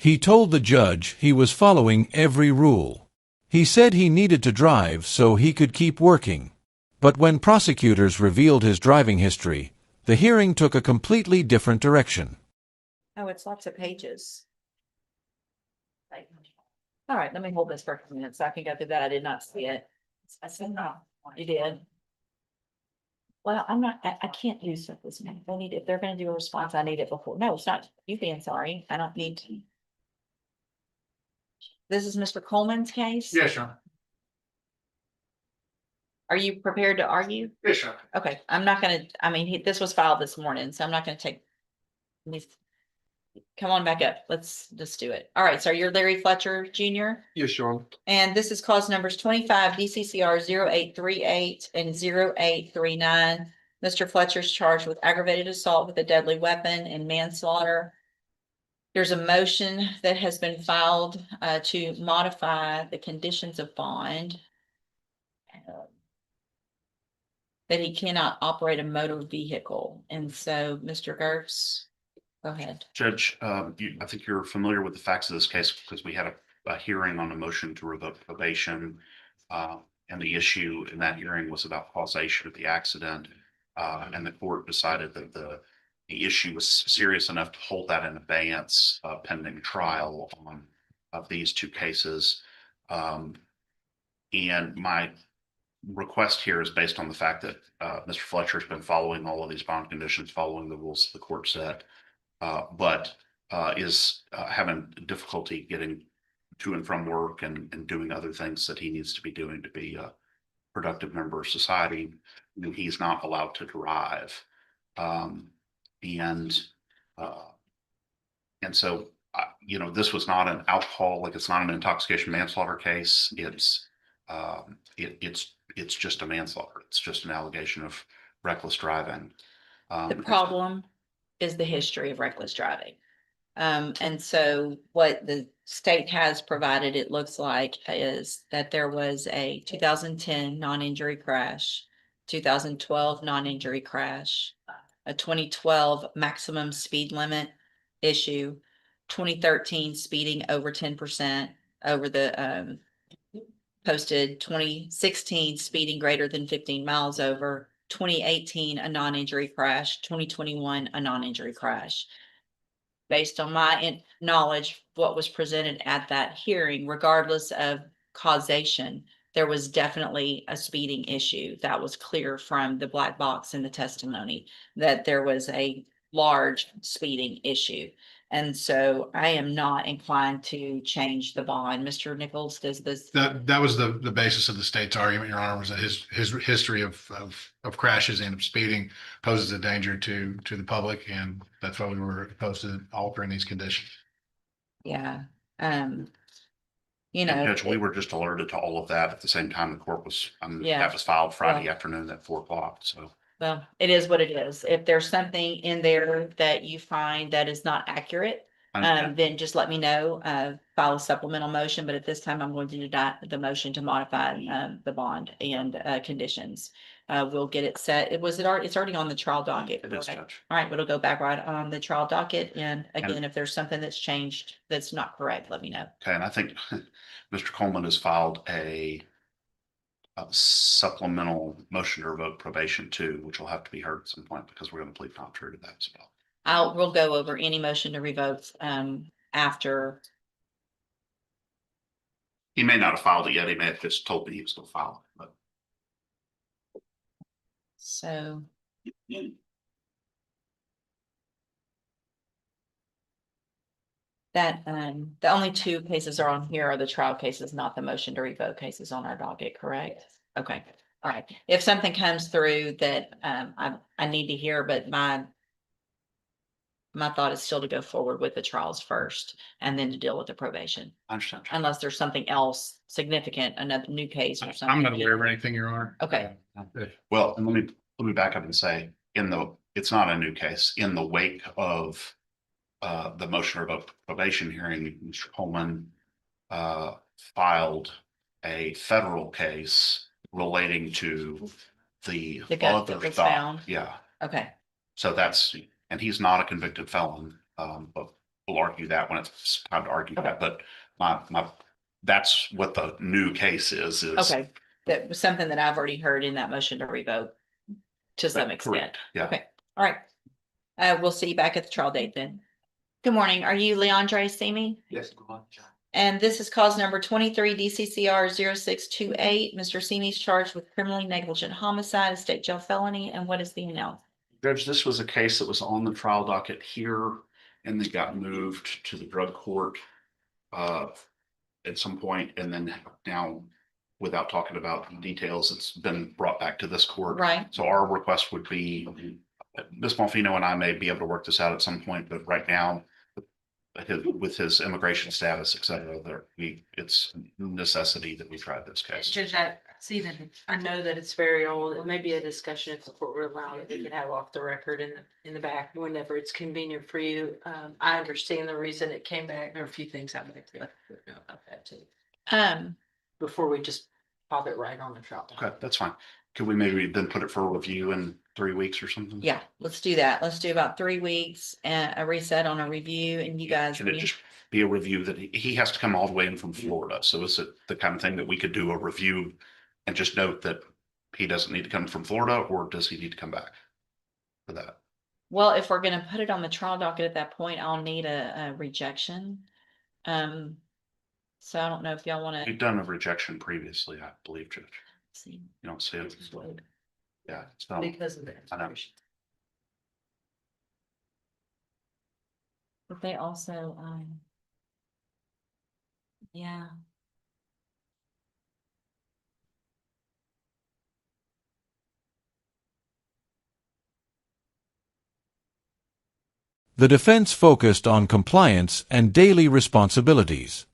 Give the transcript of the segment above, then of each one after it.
He told the judge he was following every rule. He said he needed to drive so he could keep working. But when prosecutors revealed his driving history, the hearing took a completely different direction. Oh, it's lots of pages. All right, let me hold this for a minute so I can go through that. I did not see it. I said, no, you did. Well, I can't do stuff this minute. I need, if they're gonna do a response, I need it before. No, it's not you being sorry. I don't need to. This is Mr. Coleman's case? Yes, sir. Are you prepared to argue? Yes, sir. Okay, I'm not gonna, I mean, this was filed this morning, so I'm not gonna take. Come on back up. Let's just do it. All right, so you're Larry Fletcher Jr. Yes, sir. And this is cause numbers 25 DCCR 0838 and 0839. Mr. Fletcher's charged with aggravated assault with a deadly weapon and manslaughter. There's a motion that has been filed to modify the conditions of bond. That he cannot operate a motor vehicle. And so, Mr. Gertz, go ahead. Judge, I think you're familiar with the facts of this case because we had a hearing on a motion to revoke probation. And the issue in that hearing was about causation of the accident. And the court decided that the issue was serious enough to hold that in abeyance pending trial on of these two cases. And my request here is based on the fact that Mr. Fletcher has been following all of these bond conditions, following the rules the court set, but is having difficulty getting to and from work and doing other things that he needs to be doing to be a productive member of society. And he's not allowed to drive. And so, this was not an alcohol, like it's not an intoxication manslaughter case. It's just a manslaughter. It's just an allegation of reckless driving. The problem is the history of reckless driving. And so what the state has provided, it looks like, is that there was a 2010 non-injury crash, 2012 non-injury crash, a 2012 maximum speed limit issue, 2013 speeding over 10% over the posted, 2016 speeding greater than 15 miles over, 2018 a non-injury crash, 2021 a non-injury crash. Based on my knowledge, what was presented at that hearing, regardless of causation, there was definitely a speeding issue. That was clear from the black box in the testimony, that there was a large speeding issue. And so I am not inclined to change the bond. Mr. Nichols, does this? That was the basis of the state's argument, Your Honor, was that his history of crashes and of speeding poses a danger to the public, and that's why we were opposed to altering these conditions. Yeah. Judge, we were just alerted to all of that at the same time the court was, Yeah. that was filed Friday afternoon at 4:00. So. Well, it is what it is. If there's something in there that you find that is not accurate, then just let me know, file a supplemental motion. But at this time, I'm going to deny the motion to modify the bond and conditions. We'll get it set. It's already on the trial docket. It is, Judge. All right, but it'll go back right on the trial docket. And again, if there's something that's changed that's not correct, let me know. Okay, and I think Mr. Coleman has filed a supplemental motion to revoke probation too, which will have to be heard at some point because we're going to plead contrary to that as well. We'll go over any motion to revoke after. He may not have filed it yet. He may have just told me he was going to file it. But. So. That the only two cases are on here are the trial cases, not the motion to revoke cases on our docket, correct? Yes. Okay. All right. If something comes through that I need to hear, but my thought is still to go forward with the trials first and then to deal with the probation. I understand. Unless there's something else significant, another new case or something. I'm not aware of anything, Your Honor. Okay. Well, and let me back up and say, it's not a new case. In the wake of the motion to revoke probation hearing, Mr. Coleman filed a federal case relating to the gun that was found. Yeah. Okay. So and he's not a convicted felon, but we'll argue that when it's time to argue Okay. that, but that's what the new case is. Okay, that was something that I've already heard in that motion to revoke to some extent. Correct, yeah. Okay, all right. We'll see you back at the trial date then. Good morning. Are you Leandre Simi? Yes, good morning, John. And this is cause number 23 DCCR 0628. Mr. Simi is charged with criminally negligent homicide, a state jail felony. And what is the announcement? Judge, this was a case that was on the trial docket here and then got moved to the drug court at some point, and then now, without talking about details, it's been brought back to this court. Right. So our request would be, Ms. Malfino and I may be able to work this out at some point, but right now, with his immigration status, et cetera, it's a necessity that we try this case. Judge, I know that it's very old. It may be a discussion if the court would allow it. We could have off the record in the back whenever it's convenient for you. I understand the reason it came back. There are a few things I'd like to know about that too. Before we just pop it right on the trial. Okay, that's fine. Could we maybe then put it for a review in 3 weeks or something? Yeah, let's do that. Let's do about 3 weeks and a reset on a review, and you guys. Can it just be a review that he has to come all the way in from Florida? So is it the kind of thing that we could do a review and just note that he doesn't need to come from Florida, or does he need to come back for that? Well, if we're gonna put it on the trial docket at that point, I'll need a rejection. So I don't know if y'all wanna We've done a rejection previously, I believe, Judge. see. You don't see it? Yeah. It's not, Because of that. I know. But they also, yeah. The defense focused on compliance and daily responsibilities.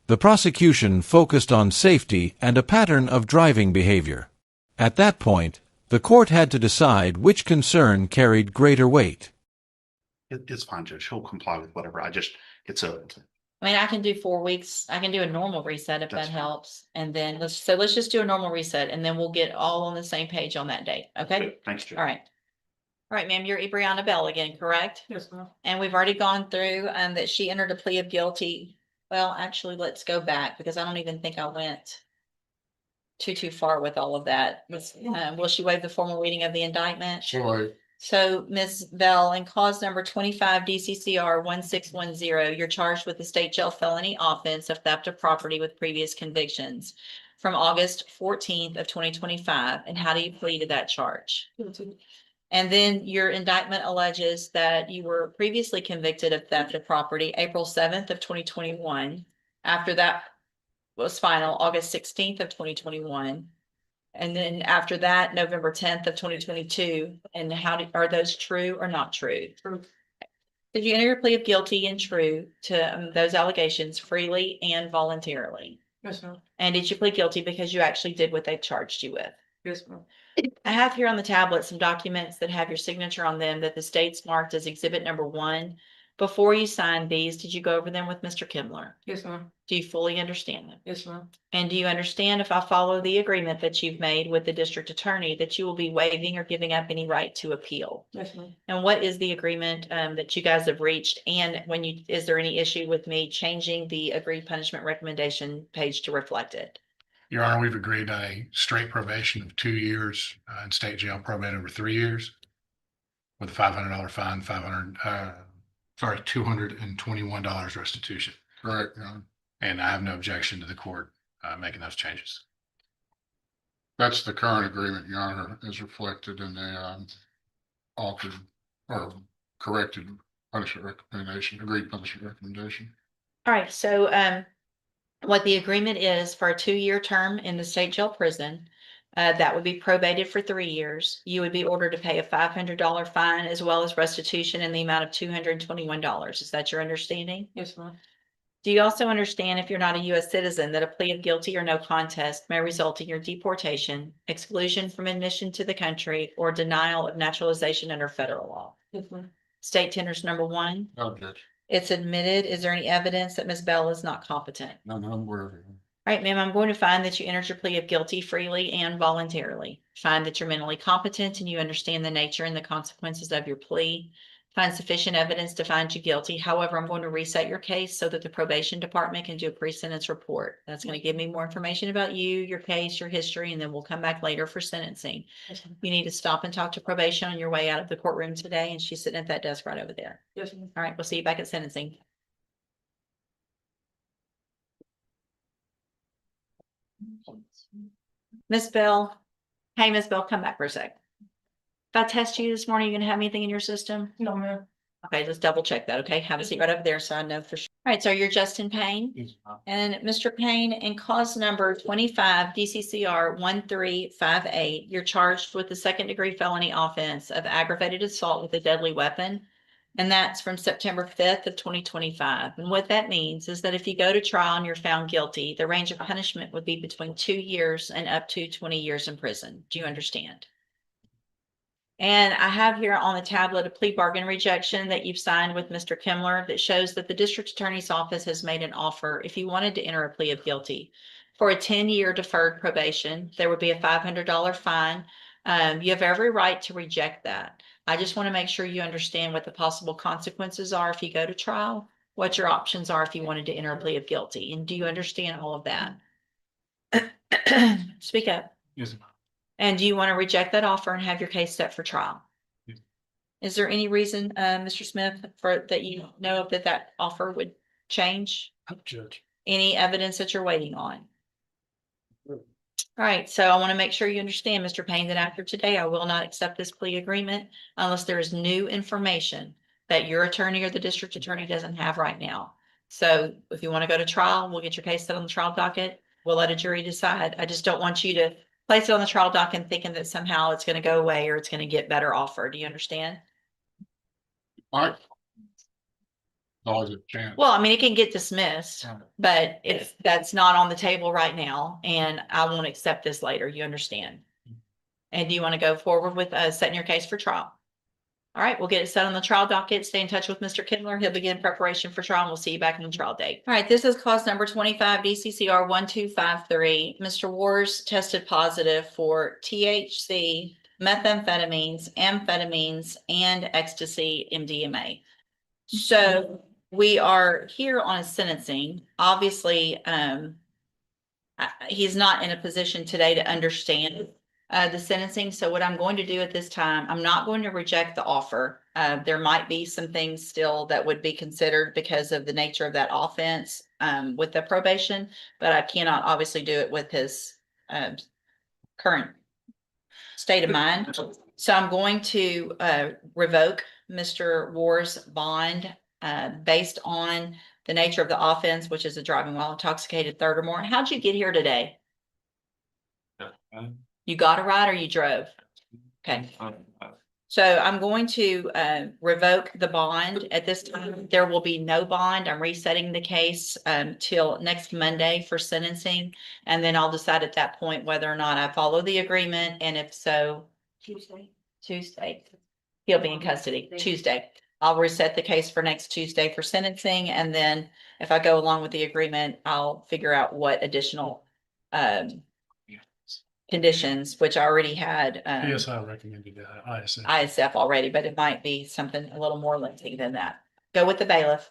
The prosecution focused on safety and a pattern of driving behavior. At that point, the court had to decide which concern carried greater weight. It's fine, Judge. He'll comply with whatever. I mean, I can do 4 weeks. I can do a normal reset if that That's fine. helps. And then let's just do a normal reset, and then we'll get all on the same page on that date. Okay? Thanks, Judge. All right. All right, ma'am, you're Brianna Bell again, correct? Yes, ma'am. And we've already gone through that she entered a plea of guilty. Well, actually, let's go back because I don't even think I went too far with all of that. Will she waive the formal reading of the indictment? Sure. So, Ms. Bell, in cause number 25 DCCR 1610, you're charged with the state jail felony offense of theft of property with previous convictions from August 14th of 2025. And how do you plead to that charge? And then your indictment alleges that you were previously convicted of theft of property April 7th of 2021. After that was final, August 16th of 2021. And then after that, November 10th of 2022. And are those true or not true? True. Did you enter your plea of guilty and true to those allegations freely and voluntarily? Yes, ma'am. And did you plead guilty because you actually did what they charged you with? Yes, ma'am. I have here on the tablet some documents that have your signature on them that the state's marked as exhibit number 1. Before you signed these, did you go over them with Mr. Kimler? Yes, ma'am. Do you fully understand them? Yes, ma'am. And do you understand, if I follow the agreement that you've made with the district attorney, that you will be waiving or giving up any right to appeal? Yes, ma'am. And what is the agreement that you guys have reached? And is there any issue with me changing the agreed punishment recommendation page to reflect it? Your Honor, we've agreed on a straight probation of 2 years and state jail probate over 3 years with a $500 fine, $221 restitution. Correct, Your Honor. And I have no objection to the court making those changes. That's the current agreement, Your Honor, is reflected in the altered or corrected punishment recommendation, agreed punishment recommendation. All right, so what the agreement is for a 2-year term in the state jail prison, that would be probated for 3 years. You would be ordered to pay a $500 fine as well as restitution in the amount of $221. Is that your understanding? Yes, ma'am. Do you also understand, if you're not a U.S. citizen, that a plea of guilty or no contest may result in your deportation, exclusion from admission to the country, or denial of naturalization under federal law? Yes, ma'am. State tenders number 1. No, Judge. It's admitted. Is there any evidence that Ms. Bell is not competent? None, I'm aware of it. All right, ma'am, I'm going to find that you entered your plea of guilty freely and voluntarily. Find that you're mentally competent and you understand the nature and the consequences of your plea. find sufficient evidence to find you guilty. However, I'm going to reset your case so that the probation department can do a pre-sentence report. That's going to give me more information about you, your case, your history, and then we'll come back later for sentencing. You need to stop and talk to probation on your way out of the courtroom today, and she's sitting at that desk right over there. Yes. All right, we'll see you back at sentencing. Miss Bell. Hey, Miss Bell, come back for a sec. If I test you this morning, you gonna have anything in your system? No, ma'am. Okay, let's double check that, okay? Have a seat right over there so I know for sure. All right, so you're Justin Payne. And Mr. Payne, in cause number 25 DCCR 1358, you're charged with the second-degree felony offense of aggravated assault with a deadly weapon. And that's from September 5th of 2025. And what that means is that if you go to trial and you're found guilty, the range of punishment would be between 2 years and up to 20 years in prison. Do you understand? And I have here on the tablet a plea bargain rejection that you've signed with Mr. Kimler that shows that the district attorney's office has made an offer if you wanted to enter a plea of guilty for a 10-year deferred probation. There would be a $500 fine. You have every right to reject that. I just want to make sure you understand what the possible consequences are if you go to trial, what your options are if you wanted to enter a plea of guilty. And do you understand all of that? Speak up. Yes, ma'am. And do you want to reject that offer and have your case set for trial? Yes. Is there any reason, Mr. Smith, for that you know that that offer would change? Judge. Any evidence that you're waiting on? All right, so I want to make sure you understand, Mr. Payne, that after today, I will not accept this plea agreement unless there is new information that your attorney or the district attorney doesn't have right now. So if you want to go to trial, we'll get your case set on the trial docket. We'll let a jury decide. I just don't want you to place it on the trial docket thinking that somehow it's going to go away or it's going to get better offer. Do you understand? All right. Always a chance. Well, I mean, it can get dismissed, but if that's not on the table right now, and I won't accept this later, you understand? And do you want to go forward with setting your case for trial? All right, we'll get it set on the trial docket. Stay in touch with Mr. Kindler. He'll begin preparation for trial and we'll see you back on the trial date. All right, this is cause number 25 DCCR 1253. Mr. Wars tested positive for THC, methamphetamines, amphetamines, and ecstasy MDMA. So we are here on a sentencing. Obviously, he's not in a position today to understand the sentencing. So what I'm going to do at this time, I'm not going to reject the offer. There might be some things still that would be considered because of the nature of that offense with the probation, but I cannot obviously do it with his current state of mind. So I'm going to revoke Mr. Ward's bond based on the nature of the offense, which is a driving while intoxicated, third or more. How'd you get here today? You got a ride or you drove? Okay. So I'm going to revoke the bond at this time. There will be no bond. I'm resetting the case till next Monday for sentencing. And then I'll decide at that point whether or not I follow the agreement. And if so, Tuesday, he'll be in custody Tuesday. I'll reset the case for next Tuesday for sentencing. And then if I go along with the agreement, I'll figure out what additional conditions, which I already had PSI recommended ISF. ISF already, but it might be something a little more lengthy than that. Go with the bailiff.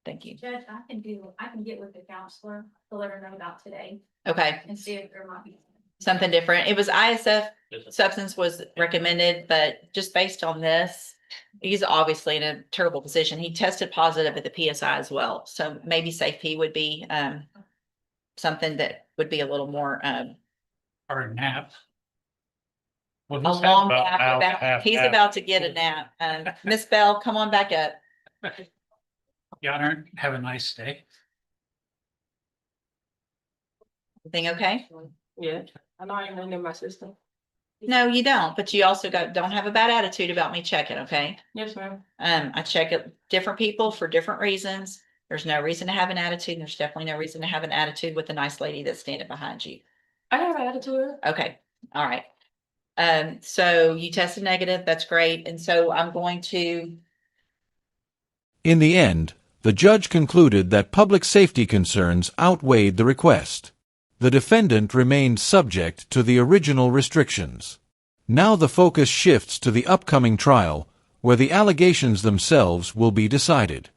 Thank you. Judge, I can get with the counselor to let her know about today Okay, and see if there might be. something different. It was ISF substance was recommended, but just based on this, he's obviously in a terrible position. He tested positive at the PSI as well. So maybe safety would be something that would be a little more Or a nap. Well, a let's have long about nap. hour, half He's nap. about to get a nap. Miss Bell, come on back up. Your Honor, have a nice day. Everything okay? Yeah, I know I ain't in my system. No, you don't, but you also don't have a bad attitude about me checking, okay? Yes, ma'am. I check it different people for different reasons. There's no reason to have an attitude. And there's definitely no reason to have an attitude with the nice lady that's standing behind you. I have an attitude. Okay, all right. So you tested negative, that's great. And so I'm going to. In the end, the judge concluded that public safety concerns outweighed the request. The defendant remained subject to the original restrictions. Now the focus shifts to the upcoming trial, where the allegations themselves will be decided.